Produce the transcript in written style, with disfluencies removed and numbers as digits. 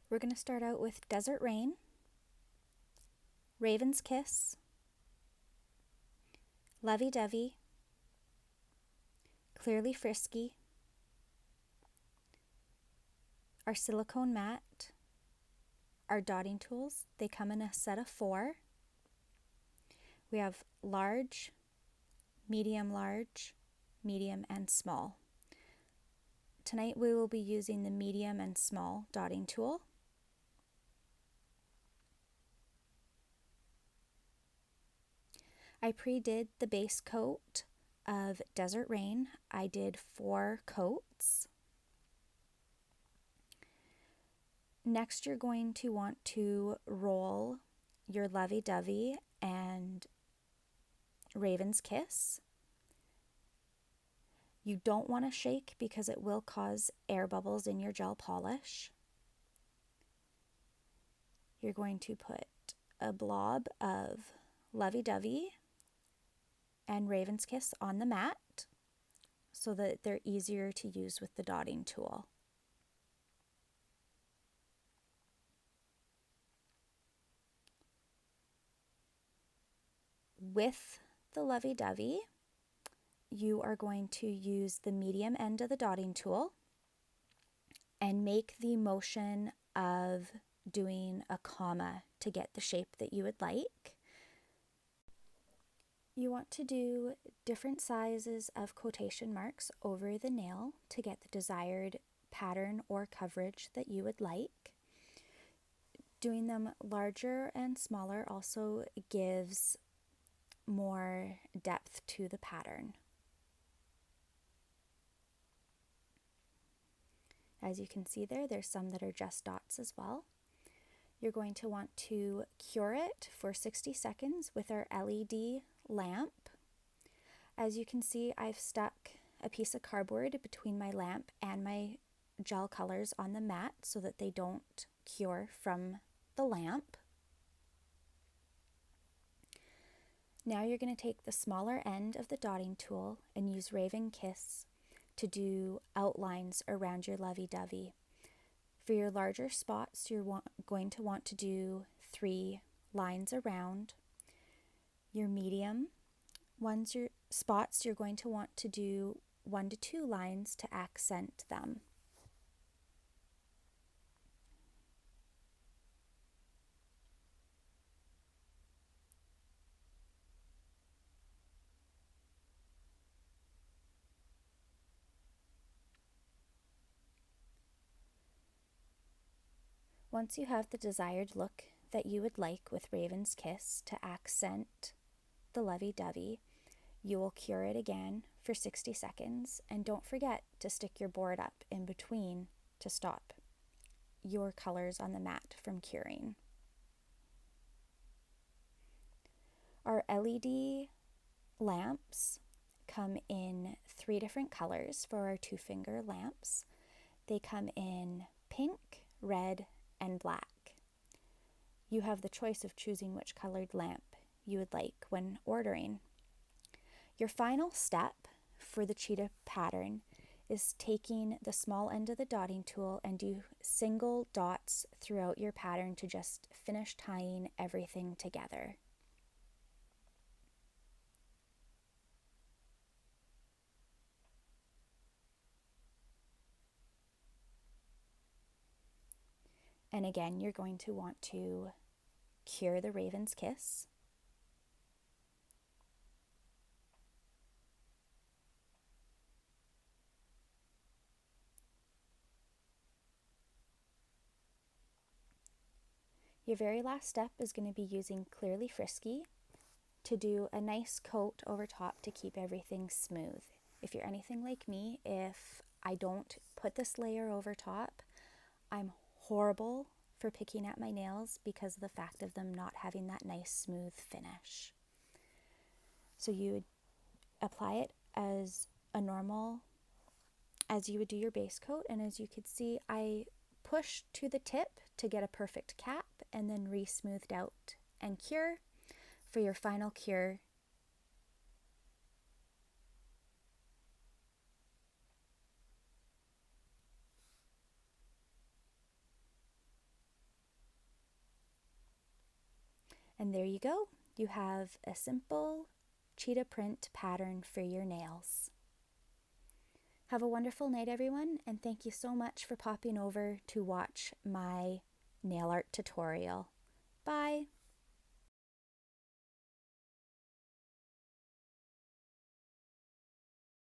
We're going to start out with Desert Rain, Raven's Kiss, Lovey Dovey, Clearly Frisky, our silicone mat, our dotting tools. They come in a set of 4. We have large, medium, and small. Tonight we will be using the medium and small dotting tool. I pre-did the base coat of Desert Rain. I did 4 coats. Next, you're going to want to roll your Lovey Dovey and Raven's Kiss. You don't want to shake because it will cause air bubbles in your gel polish. You're going to put a blob of Lovey Dovey and Raven's Kiss on the mat so that they're easier to use with the dotting tool. With the Lovey Dovey, you are going to use the medium end of the dotting tool and make the motion of doing a comma to get the shape that you would like. You want to do different sizes of quotation marks over the nail to get the desired pattern or coverage that you would like. Doing them larger and smaller also gives more depth to the pattern. As you can see there's some that are just dots as well. You're going to want to cure it for 60 seconds with our LED lamp. As you can see, I've stuck a piece of cardboard between my lamp and my gel colors on the mat so that they don't cure from the lamp. Now you're going to take the smaller end of the dotting tool and use Raven Kiss to do outlines around your Lovey Dovey. For your larger spots, you're going to want to do 3 lines around. Your medium spots, you're going to want to do 1 to 2 lines to accent them. Once you have the desired look that you would like with Raven's Kiss to accent the Lovey Dovey, you will cure it again for 60 seconds, and don't forget to stick your board up in between to stop your colors on the mat from curing. Our LED lamps come in 3 different colors for our 2-finger lamps. They come in pink, red, and black. You have the choice of choosing which colored lamp you would like when ordering. Your final step for the cheetah pattern is taking the small end of the dotting tool and do single dots throughout your pattern to just finish tying everything together. And again, you're going to want to cure the Raven's Kiss. Your very last step is going to be using Clearly Frisky to do a nice coat over top to keep everything smooth. If you're anything like me, if I don't put this layer over top, I'm horrible for picking at my nails because of the fact of them not having that nice smooth finish. So you would apply it as you would do your base coat, and as you could see, I pushed to the tip to get a perfect cap and then re-smoothed out and cure. For your final cure, And there you go. You have a simple cheetah print pattern for your nails. Have a wonderful night, everyone, and thank you so much for popping over to watch my nail art tutorial.